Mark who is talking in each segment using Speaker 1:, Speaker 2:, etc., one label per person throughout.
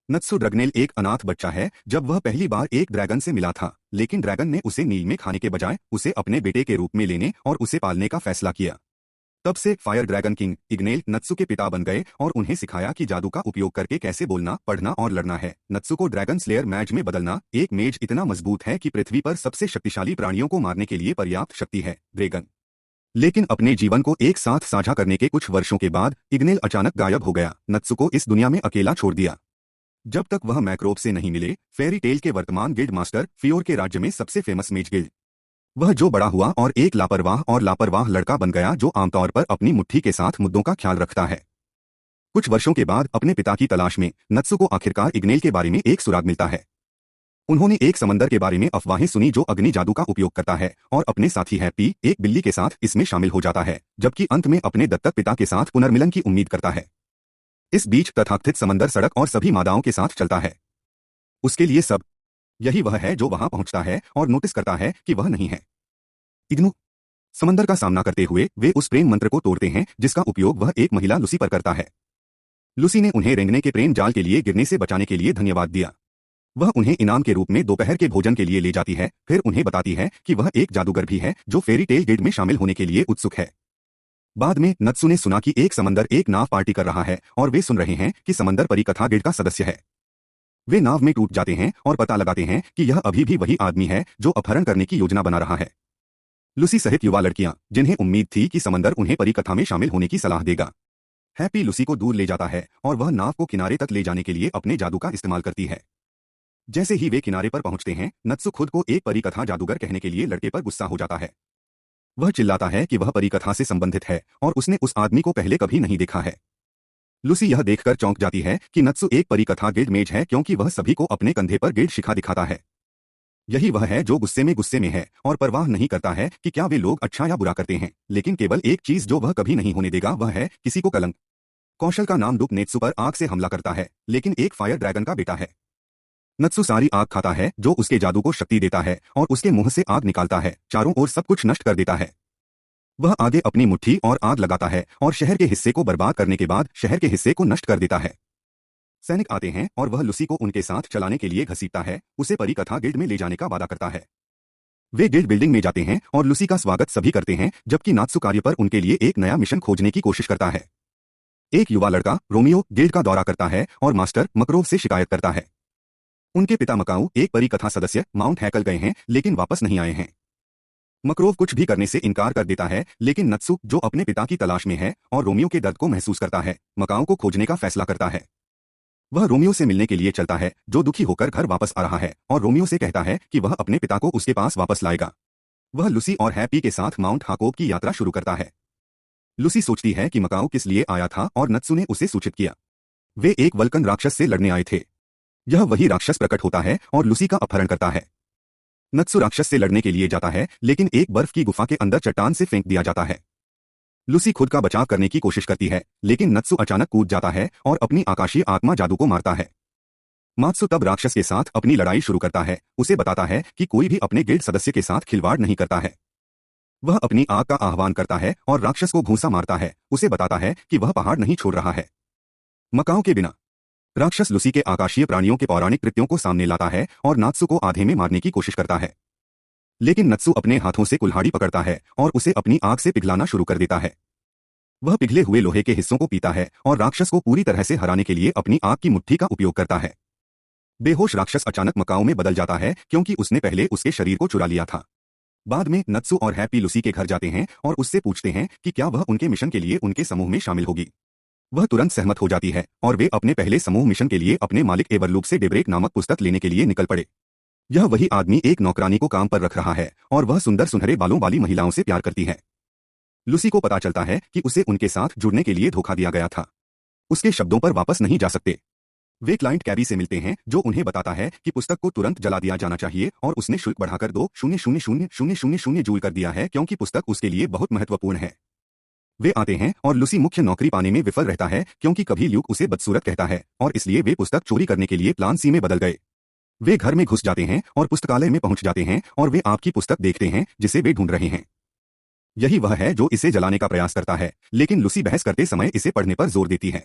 Speaker 1: नत्सु ड्रैगनेल एक अनाथ बच्चा है। जब वह पहली बार एक ड्रैगन से मिला था, लेकिन ड्रैगन ने उसे नील में खाने के बजाय उसे अपने बेटे के रूप में लेने और उसे पालने का फैसला किया। तब से फायर ड्रैगन किंग इग्नेल नत्सु के पिता बन गए और उन्हें सिखाया कि जादू का उपयोग करके कैसे बोलना, पढ़ना और लड़ना है। नत्सु को ड्रैगन स्लेयर मैज में बदलना। एक मेज इतना मजबूत है कि पृथ्वी पर सबसे शक्तिशाली प्राणियों को मारने के लिए पर्याप्त शक्ति है। ड्रैगन लेकिन अपने जीवन को एक साथ साझा करने के कुछ वर्षों के बाद इग्नेल अचानक गायब हो गया। नत्सु को इस दुनिया में अकेला छोड़ दिया। जब तक वह मैक्रोब से नहीं मिले, फेरी टेल के वर्तमान गिल्ड मास्टर फियोर के राज्य में सबसे फेमस मेज गिल्ड। वह जो बड़ा हुआ और एक लापरवाह लड़का बन गया जो आमतौर पर अपनी मुट्ठी के साथ मुद्दों का ख्याल रखता है। कुछ वर्षों के बाद अपने पिता की तलाश में नत्सु को आखिरकार इग्नेल के बारे में एक सुराग मिलता है। उन्होंने एक समंदर के बारे में अफवाहें सुनी जो अग्नि जादू का उपयोग करता है और अपने साथी हैप्पी, एक बिल्ली के साथ इसमें शामिल हो जाता है, जबकि अंत में अपने दत्तक पिता के साथ पुनर्मिलन की उम्मीद करता है। इस बीच तथाकथित समंदर सड़क और सभी मादाओं के साथ चलता है। उसके लिए सब यही वह है जो वहां पहुंचता है और नोटिस करता है कि वह नहीं है। इग्नू समंदर का सामना करते हुए वे उस प्रेम मंत्र को तोड़ते हैं जिसका उपयोग वह एक महिला लूसी पर करता है। लूसी ने उन्हें रेंगने के प्रेम जाल के लिए गिरने से बचाने के लिए धन्यवाद दिया। वह उन्हें इनाम के रूप में दोपहर के भोजन के लिए ले जाती है, फिर उन्हें बताती है कि वह एक जादूगर भी है जो फेरी टेल गिल्ड में शामिल होने के लिए उत्सुक है। बाद में नत्सु ने सुना कि एक समंदर एक नाव पार्टी कर रहा है और वे सुन रहे हैं कि समंदर परी कथा गिल्ड का सदस्य है। वे नाव में टूट जाते हैं और पता लगाते हैं कि यह अभी भी वही आदमी है जो अपहरण करने की योजना बना रहा है। लूसी सहित युवा लड़कियां, जिन्हें उम्मीद थी कि समंदर उन्हें परी कथा में शामिल होने की सलाह देगा। हैप्पी लूसी को दूर ले जाता है और वह नाव को किनारे तक ले जाने के लिए अपने जादू का इस्तेमाल करती है। जैसे ही वे किनारे पर पहुंचते हैं, नत्सु खुद को एक परी कथा जादूगर कहने के लिए लड़के पर गुस्सा हो जाता है। वह चिल्लाता है कि वह परी कथा से संबंधित है और उसने उस आदमी को पहले कभी नहीं देखा है। लूसी यह देखकर चौंक जाती है कि नत्सु एक परी कथा गिल्ड मेज है क्योंकि वह सभी को अपने कंधे पर गिल्ड शिखा दिखाता है। यही वह है जो गुस्से में है और परवाह नहीं करता है कि क्या वे लोग अच्छा या बुरा करते हैं, लेकिन केवल एक चीज जो वह कभी नहीं होने देगा वह है किसी को कलंक। कौशल का नाम दुक नेत्सु पर आग से हमला करता है, लेकिन एक फायर ड्रैगन का बेटा है। नत्सु सारी आग खाता है जो उसके जादू को शक्ति देता है और उसके मुंह से आग निकालता है, चारों ओर सब कुछ नष्ट कर देता है। वह आगे अपनी मुट्ठी और आग लगाता है और शहर के हिस्से को बर्बाद करने के बाद शहर के हिस्से को नष्ट कर देता है। सैनिक आते हैं और वह लूसी को उनके साथ चलाने के लिए घसीटता है, उसे परी कथा गिल्ड में ले जाने का वादा करता है। वे गिल्ड बिल्डिंग में जाते हैं और लूसी का स्वागत सभी करते हैं, जबकि नात्सु कार्य पर उनके लिए एक नया मिशन खोजने की कोशिश करता है। एक युवा लड़का रोमियो गिल्ड का दौरा करता है और मास्टर मकरोव से शिकायत करता है। उनके पिता मकाऊ, एक परी कथा सदस्य, माउंट हैकल गए हैं लेकिन वापस नहीं आए हैं। मकरोव कुछ भी करने से इनकार कर देता है, लेकिन नत्सु, जो अपने पिता की तलाश में है और रोमियो के दर्द को महसूस करता है, मकाऊ को खोजने का फैसला करता है। वह रोमियो से मिलने के लिए चलता है, जो दुखी होकर घर वापस आ रहा है, और रोमियो से कहता है कि वह अपने पिता को उसके पास वापस लाएगा। वह लूसी और हैप्पी के साथ माउंट हाकोब की यात्रा शुरू करता है। लूसी सोचती है कि मकाऊ किस लिए आया था और नत्सु ने उसे सूचित किया। वे एक वल्कन राक्षस से लड़ने आए थे। यह वही राक्षस प्रकट होता है और लूसी का अपहरण करता है। नत्सु राक्षस से लड़ने के लिए जाता है, लेकिन एक बर्फ की गुफा के अंदर चट्टान से फेंक दिया जाता है। लूसी खुद का बचाव करने की कोशिश करती है, लेकिन नत्सु अचानक कूद जाता है और अपनी आकाशीय आत्मा जादू को मारता है। मात्सु तब राक्षस के साथ अपनी लड़ाई शुरू करता है, उसे बताता है कि कोई भी अपने गिल्ड सदस्य के साथ खिलवाड़ नहीं करता है। वह अपनी आग का आह्वान करता है और राक्षस को घूंसा मारता है, उसे बताता है कि वह पहाड़ नहीं छोड़ रहा है। मकाओ के बिना राक्षस लूसी के आकाशीय प्राणियों के पौराणिक कृत्यों को सामने लाता है और नात्सु को आधे में मारने की कोशिश करता है, लेकिन नत्सु अपने हाथों से कुल्हाड़ी पकड़ता है और उसे अपनी आग से पिघलाना शुरू कर देता है। वह पिघले हुए लोहे के हिस्सों को पीता है और राक्षस को पूरी तरह से हराने के लिए अपनी आग की मुट्ठी का उपयोग करता है। बेहोश राक्षस अचानक मकाओ में बदल जाता है क्योंकि उसने पहले उसके शरीर को चुरा लिया था। बाद में नत्सु और हैप्पी लूसी के घर जाते हैं और उससे पूछते हैं कि क्या वह उनके मिशन के लिए उनके समूह में शामिल होगी। वह तुरंत सहमत हो जाती है और वे अपने पहले समूह मिशन के लिए अपने मालिक एवरलूक से डेब्रेक नामक पुस्तक लेने के लिए निकल पड़े। यह वही आदमी एक नौकरानी को काम पर रख रहा है और वह सुंदर सुनहरे बालों वाली महिलाओं से प्यार करती है। लूसी को पता चलता है कि उसे उनके साथ जुड़ने के लिए धोखा दिया गया था। उसके शब्दों पर वापस नहीं जा सकते। वे क्लाइंट कैबी से मिलते हैं, जो उन्हें बताता है कि पुस्तक को तुरंत जला दिया जाना चाहिए और उसने शुल्क बढ़ाकर 2,000,000 जूल कर दिया है क्योंकि पुस्तक उसके लिए बहुत महत्वपूर्ण है। वे आते हैं और लूसी मुख्य नौकरी पाने में विफल रहता है क्योंकि कभी ल्यूक उसे बदसूरत कहता है और इसलिए वे पुस्तक चोरी करने के लिए प्लान सी में बदल गए। वे घर में घुस जाते हैं और पुस्तकालय में पहुंच जाते हैं और वे आपकी पुस्तक देखते हैं जिसे वे ढूंढ रहे हैं। यही वह है जो इसे जलाने का प्रयास करता है, लेकिन लूसी बहस करते समय इसे पढ़ने पर जोर देती है।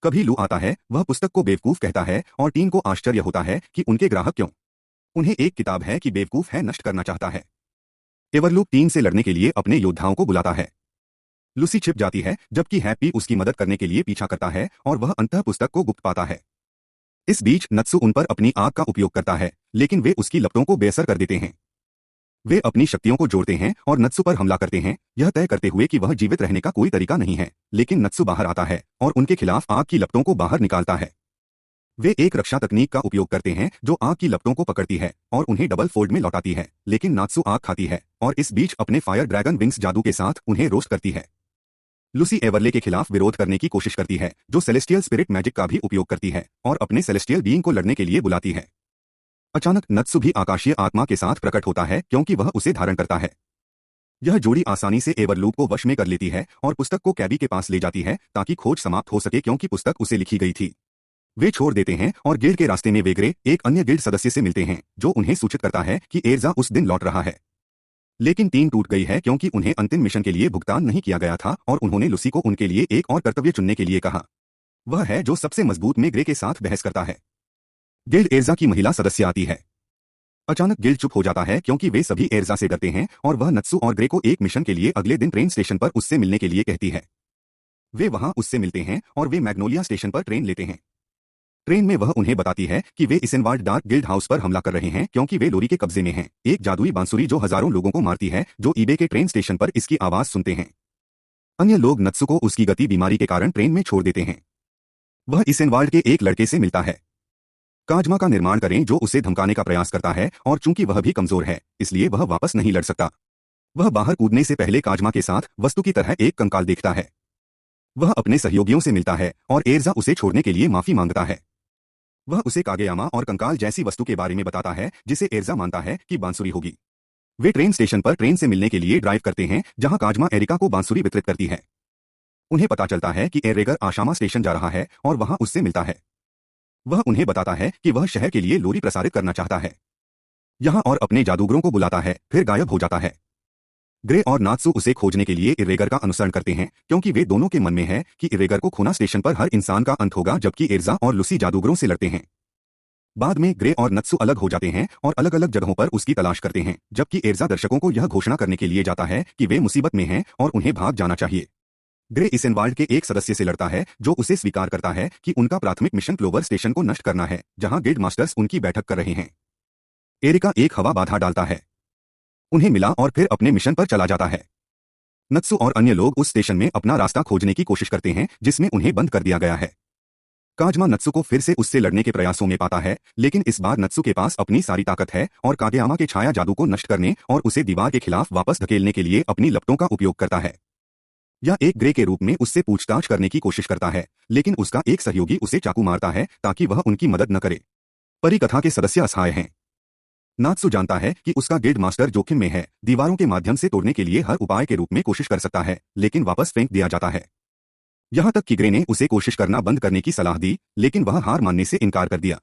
Speaker 1: कभी लू आता है, वह पुस्तक को बेवकूफ कहता है और टीम को आश्चर्य होता है कि उनके ग्राहक क्यों उन्हें एक किताब है कि बेवकूफ है नष्ट करना चाहता है। एवरलूप टीम से लड़ने के लिए अपने योद्धाओं को बुलाता है। लूसी छिप जाती है जबकि हैप्पी उसकी मदद करने के लिए पीछा करता है और वह अंततः पुस्तक को गुप्त पाता है। इस बीच नत्सु उन पर अपनी आग का उपयोग करता है, लेकिन वे उसकी लपटों को बेअसर कर देते हैं। वे अपनी शक्तियों को जोड़ते हैं और नत्सु पर हमला करते हैं, यह तय करते हुए कि वह जीवित रहने का कोई तरीका नहीं है। लेकिन नत्सु बाहर आता है और उनके खिलाफ आग की लपटों को बाहर निकालता है। वे एक रक्षा तकनीक का उपयोग करते हैं जो आग की लपटों को पकड़ती है और उन्हें डबल फोल्ड में लौटाती है, लेकिन नात्सु आग खाती है और इस बीच अपने फायर ड्रैगन विंग्स जादू के साथ उन्हें रोस्ट करती है। लूसी एवरले के खिलाफ विरोध करने की कोशिश करती है, जो सेलेस्टियल स्पिरिट मैजिक का भी उपयोग करती है और अपने सेलेस्टियल बीइंग को लड़ने के लिए बुलाती है। अचानक नत्सु भी आकाशीय आत्मा के साथ प्रकट होता है क्योंकि वह उसे धारण करता है। यह जोड़ी आसानी से एवरलूप को वश में कर लेती है और पुस्तक को कैबी के पास ले जाती है ताकि खोज समाप्त हो सके क्योंकि पुस्तक उसे लिखी गई थी। वे छोड़ देते हैं और गिल्ड के रास्ते में वे ग्रे, एक अन्य गिल्ड सदस्य से मिलते हैं जो उन्हें सूचित करता है कि एर्जा उस दिन लौट रहा है। लेकिन टीम टूट गई है क्योंकि उन्हें अंतिम मिशन के लिए भुगतान नहीं किया गया था और उन्होंने लूसी को उनके लिए एक और कर्तव्य चुनने के लिए कहा। वह है जो सबसे मजबूत में ग्रे के साथ बहस करता है। गिल्ड एर्जा की महिला सदस्य आती है। अचानक गिल्ड चुप हो जाता है क्योंकि वे सभी एर्जा से डरते हैं और वह नत्सु और ग्रे को एक मिशन के लिए अगले दिन ट्रेन स्टेशन पर उससे मिलने के लिए कहती है। वे वहां उससे मिलते हैं और वे मैग्नोलिया स्टेशन पर ट्रेन लेते हैं। ट्रेन में वह उन्हें बताती है कि वे इसेनवाल्ड डार्क गिल्ड हाउस पर हमला कर रहे हैं क्योंकि वे लोरी के कब्जे में हैं, एक जादुई बांसुरी जो हजारों लोगों को मारती है जो ईबे के ट्रेन स्टेशन पर इसकी आवाज सुनते हैं। अन्य लोग नत्सु को उसकी गति बीमारी के कारण ट्रेन में छोड़ देते हैं। वह इसेनवाल्ड के एक लड़के से मिलता है। काजमा का निर्माण करें जो उसे धमकाने का प्रयास करता है और चूंकि वह भी कमजोर है इसलिए वह वापस नहीं लड़ सकता। वह बाहर कूदने से पहले काजमा के साथ वस्तु की तरह एक कंकाल देखता है। वह अपने सहयोगियों से मिलता है और एर्जा उसे छोड़ने के लिए माफी मांगता है। वह उसे कागेयामा और कंकाल जैसी वस्तु के बारे में बताता है जिसे एर्जा मानता है कि बांसुरी होगी। वे ट्रेन स्टेशन पर ट्रेन से मिलने के लिए ड्राइव करते हैं जहां काजमा एरिका को बांसुरी वितरित करती है। उन्हें पता चलता है कि एरेगर आशामा स्टेशन जा रहा है और वहां उससे मिलता है। वह उन्हें बताता है कि वह शहर के लिए लोरी प्रसारित करना चाहता है यहां और अपने जादूगरों को बुलाता है, फिर गायब हो जाता है। ग्रे और नात्सु उसे खोजने के लिए इरेगर का अनुसरण करते हैं क्योंकि वे दोनों के मन में है कि इरेगर को खोना स्टेशन पर हर इंसान का अंत होगा, जबकि एर्जा और लूसी जादूगरों से लड़ते हैं। बाद में ग्रे और नत्सु अलग हो जाते हैं और अलग अलग जगहों पर उसकी तलाश करते हैं, जबकि एर्जा दर्शकों को यह घोषणा करने के लिए जाता है कि वे मुसीबत में हैं और उन्हें भाग जाना चाहिए। ग्रे इसेनवाल्ड के एक सदस्य से लड़ता है जो उसे स्वीकार करता है कि उनका प्राथमिक मिशन क्लोवर स्टेशन को नष्ट करना है जहां गिल्ड मास्टर्स उनकी बैठक कर रहे हैं। एरिका एक हवा बाधा डालता है, उन्हें मिला और फिर अपने मिशन पर चला जाता है। नत्सु और अन्य लोग उस स्टेशन में अपना रास्ता खोजने की कोशिश करते हैं जिसमें उन्हें बंद कर दिया गया है। काजमा नत्सु को फिर से उससे लड़ने के प्रयासों में पाता है, लेकिन इस बार नत्सु के पास अपनी सारी ताकत है और कागेयामा के छाया जादू को नष्ट करने और उसे दीवार के खिलाफ वापस धकेलने के लिए अपनी लपटों का उपयोग करता है। यह एक ग्रे के रूप में उससे पूछताछ करने की कोशिश करता है, लेकिन उसका एक सहयोगी उसे चाकू मारता है ताकि वह उनकी मदद न करे। परिकथा के सदस्य असहाय हैं। नात्सु जानता है कि उसका गिल्ड मास्टर जोखिम में है, दीवारों के माध्यम से तोड़ने के लिए हर उपाय के रूप में कोशिश कर सकता है, लेकिन वापस फेंक दिया जाता है। यहां तक कि ग्रे ने उसे कोशिश करना बंद करने की सलाह दी, लेकिन वह हार मानने से इनकार कर दिया।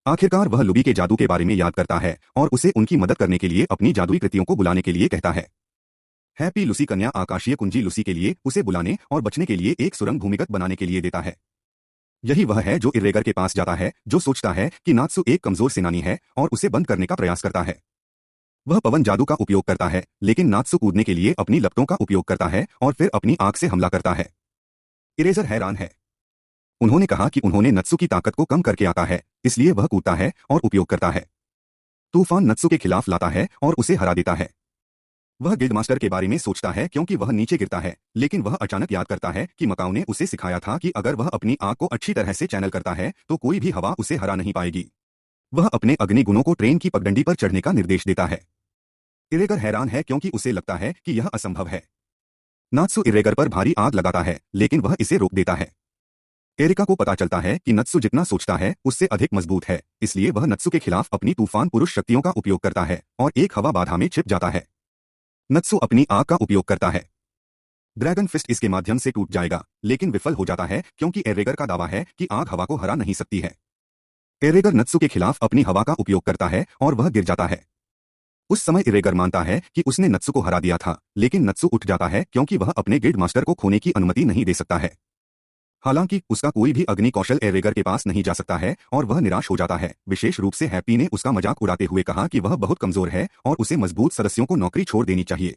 Speaker 1: आखिरकार वह लुबी के जादू के बारे में याद करता है और उसे उनकी मदद करने के लिए अपनी जादुई कृतियों को बुलाने के लिए कहता है। हैप्पी लूसी कन्या आकाशीय कुंजी लूसी के लिए उसे बुलाने और बचने के लिए एक सुरंग भूमिगत बनाने के लिए देता है। यही वह है जो इरेगर के पास जाता है, जो सोचता है कि नात्सु एक कमजोर सेनानी है और उसे बंद करने का प्रयास करता है। वह पवन जादू का उपयोग करता है, लेकिन नात्सु कूदने के लिए अपनी लपटों का उपयोग करता है और फिर अपनी आंख से हमला करता है। इरेजर हैरान है। उन्होंने कहा कि उन्होंने नत्सु की ताकत को कम करके आता है, इसलिए वह कूदता है और उपयोग करता है। तूफान नत्सु के खिलाफ लाता है और उसे हरा देता है। वह गिल्ड मास्टर के बारे में सोचता है क्योंकि वह नीचे गिरता है, लेकिन वह अचानक याद करता है कि मकाऊ ने उसे सिखाया था कि अगर वह अपनी आग को अच्छी तरह से चैनल करता है तो कोई भी हवा उसे हरा नहीं पाएगी। वह अपने अग्नि गुणों को ट्रेन की पगडंडी पर चढ़ने का निर्देश देता है। इरेगर हैरान है क्योंकि उसे लगता है कि यह असंभव है। नात्सु इरेगर पर भारी आग लगाता है, लेकिन वह इसे रोक देता है। एरिका को पता चलता है कि नत्सु जितना सोचता है उससे अधिक मजबूत है, इसलिए वह नत्सु के खिलाफ अपनी तूफान पुरुष शक्तियों का उपयोग करता है और एक हवा बाधा में छिप जाता है। नत्सु अपनी आग का उपयोग करता है। ड्रैगन फिस्ट इसके माध्यम से टूट जाएगा, लेकिन विफल हो जाता है क्योंकि एरेगर का दावा है कि आग हवा को हरा नहीं सकती है। एरेगर नत्सु के खिलाफ अपनी हवा का उपयोग करता है और वह गिर जाता है। उस समय इरेगर मानता है कि उसने नत्सु को हरा दिया था, लेकिन नत्सु उठ जाता है क्योंकि वह अपने गिल्ड मास्टर को खोने की अनुमति नहीं दे सकता है। हालांकि उसका कोई भी अग्नि कौशल एरेगर के पास नहीं जा सकता है और वह निराश हो जाता है। विशेष रूप से हैप्पी ने उसका मजाक उड़ाते हुए कहा कि वह बहुत कमजोर है और उसे मजबूत सदस्यों को नौकरी छोड़ देनी चाहिए।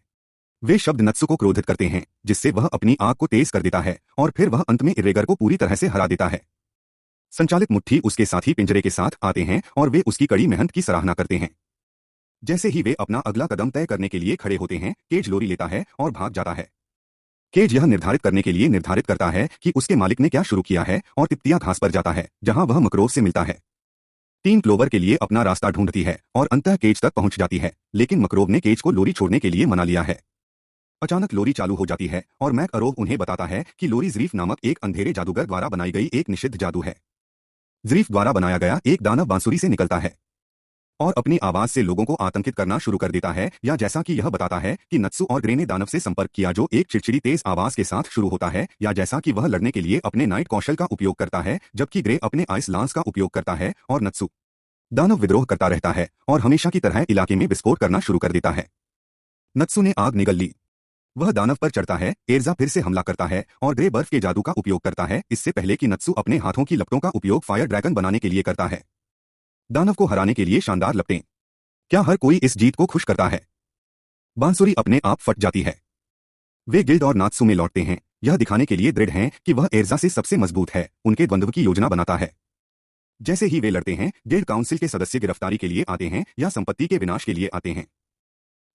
Speaker 1: वे शब्द नत्सु को क्रोधित करते हैं, जिससे वह अपनी आग को तेज कर देता है और फिर वह अंत में इरेगर को पूरी तरह से हरा देता है। संचालित मुट्ठी उसके साथी पिंजरे के साथ आते हैं और वे उसकी कड़ी मेहनत की सराहना करते हैं। जैसे ही वे अपना अगला कदम तय करने के लिए खड़े होते हैं, केज लोरी लेता है और भाग जाता है। केज यह निर्धारित करने के लिए निर्धारित करता है कि उसके मालिक ने क्या शुरू किया है और तिप्तिया घास पर जाता है, जहां वह मकरोव से मिलता है। टीम क्लोवर के लिए अपना रास्ता ढूंढती है और अंततः केज तक पहुंच जाती है, लेकिन मकरोव ने केज को लोरी छोड़ने के लिए मना लिया है। अचानक लोरी चालू हो जाती है और मैक अरोव उन्हें बताता है कि लोरी ज़रीफ नामक एक अंधेरे जादूगर द्वारा बनाई गई एक निषिद्ध जादू है। ज़रीफ द्वारा बनाया गया एक दानव बांसुरी से निकलता है और अपनी आवाज से लोगों को आतंकित करना शुरू कर देता है, या जैसा कि यह बताता है कि नत्सु और ग्रे ने दानव से संपर्क किया जो एक चिड़चिड़ी तेज आवाज के साथ शुरू होता है, या जैसा कि वह लड़ने के लिए अपने नाइट कौशल का उपयोग करता है जबकि ग्रे अपने आइस लांस का उपयोग करता है, और नत्सु दानव विद्रोह करता रहता है और हमेशा की तरह इलाके में विस्फोट करना शुरू कर देता है। नत्सु ने आग निगल ली। वह दानव पर चढ़ता है, एर्जा फिर से हमला करता है और ग्रे बर्फ के जादू का उपयोग करता है, इससे पहले कि नत्सु अपने हाथों की लपटों का उपयोग फायर ड्रैगन बनाने के लिए करता है। दानव को हराने के लिए शानदार लपटें। क्या हर कोई इस जीत को खुश करता है? बांसुरी अपने आप फट जाती है। वे गिल्ड और नात्सु में लौटते हैं, यह दिखाने के लिए दृढ़ हैं कि वह एर्जा से सबसे मजबूत है, उनके द्वंद्व की योजना बनाता है। जैसे ही वे लड़ते हैं, गिल्ड काउंसिल के सदस्य गिरफ्तारी के लिए आते हैं या संपत्ति के विनाश के लिए आते हैं।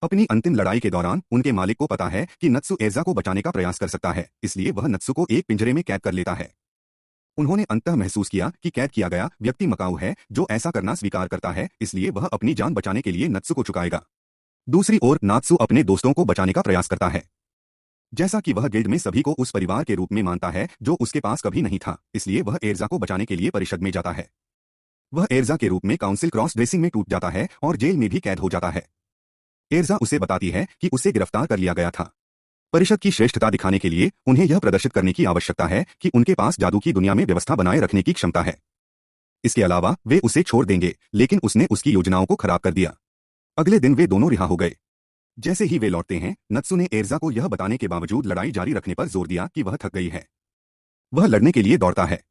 Speaker 1: अपनी अंतिम लड़ाई के दौरान उनके मालिक को पता है कि नत्सु एर्जा को बचाने का प्रयास कर सकता है, इसलिए वह नत्सु को एक पिंजरे में कैद कर लेता है। उन्होंने अंततः महसूस किया कि कैद किया गया व्यक्ति मकाऊ है जो ऐसा करना स्वीकार करता है, इसलिए वह अपनी जान बचाने के लिए नत्सु को चुकाएगा। दूसरी ओर नात्सु अपने दोस्तों को बचाने का प्रयास करता है। जैसा कि वह गिल्ड में सभी को उस परिवार के रूप में मानता है जो उसके पास कभी नहीं था, इसलिए वह एर्जा को बचाने के लिए परिषद में जाता है। वह एर्जा के रूप में काउंसिल क्रॉस ड्रेसिंग में टूट जाता है और जेल में भी कैद हो जाता है। एर्जा उसे बताती है कि उसे गिरफ्तार कर लिया गया था। परिषद की श्रेष्ठता दिखाने के लिए उन्हें यह प्रदर्शित करने की आवश्यकता है कि उनके पास जादू की दुनिया में व्यवस्था बनाए रखने की क्षमता है। इसके अलावा वे उसे छोड़ देंगे, लेकिन उसने उसकी योजनाओं को खराब कर दिया। अगले दिन वे दोनों रिहा हो गए। जैसे ही वे लौटते हैं, नत्सु ने एर्जा को यह बताने के बावजूद लड़ाई जारी रखने पर जोर दिया कि वह थक गई है। वह लड़ने के लिए दौड़ता है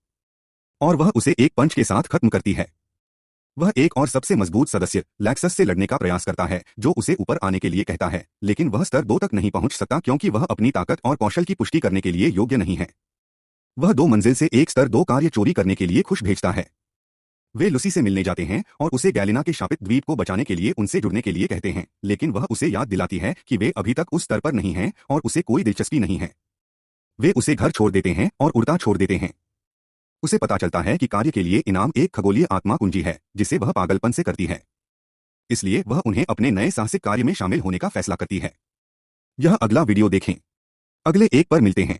Speaker 1: और वह उसे एक पंच के साथ खत्म करती है। वह एक और सबसे मजबूत सदस्य लैक्सस से लड़ने का प्रयास करता है, जो उसे ऊपर आने के लिए कहता है, लेकिन वह स्तर 2 तक नहीं पहुंच सकता क्योंकि वह अपनी ताकत और कौशल की पुष्टि करने के लिए योग्य नहीं है। वह 2 मंजिल से एक स्तर 2 कार्य चोरी करने के लिए खुश भेजता है। वे लुसी से मिलने जाते हैं और उसे गैलिना के शापित द्वीप को बचाने के लिए उनसे जुड़ने के लिए कहते हैं, लेकिन वह उसे याद दिलाती है कि वे अभी तक उस स्तर पर नहीं हैं और उसे कोई दिलचस्पी नहीं है। वे उसे घर छोड़ देते हैं और उड़ता छोड़ देते हैं। उसे पता चलता है कि कार्य के लिए इनाम एक खगोलीय आत्मा कुंजी है, जिसे वह पागलपन से करती है। इसलिए वह उन्हें अपने नए साहसिक कार्य में शामिल होने का फैसला करती है। यह अगला वीडियो देखें। अगले एक पर मिलते हैं।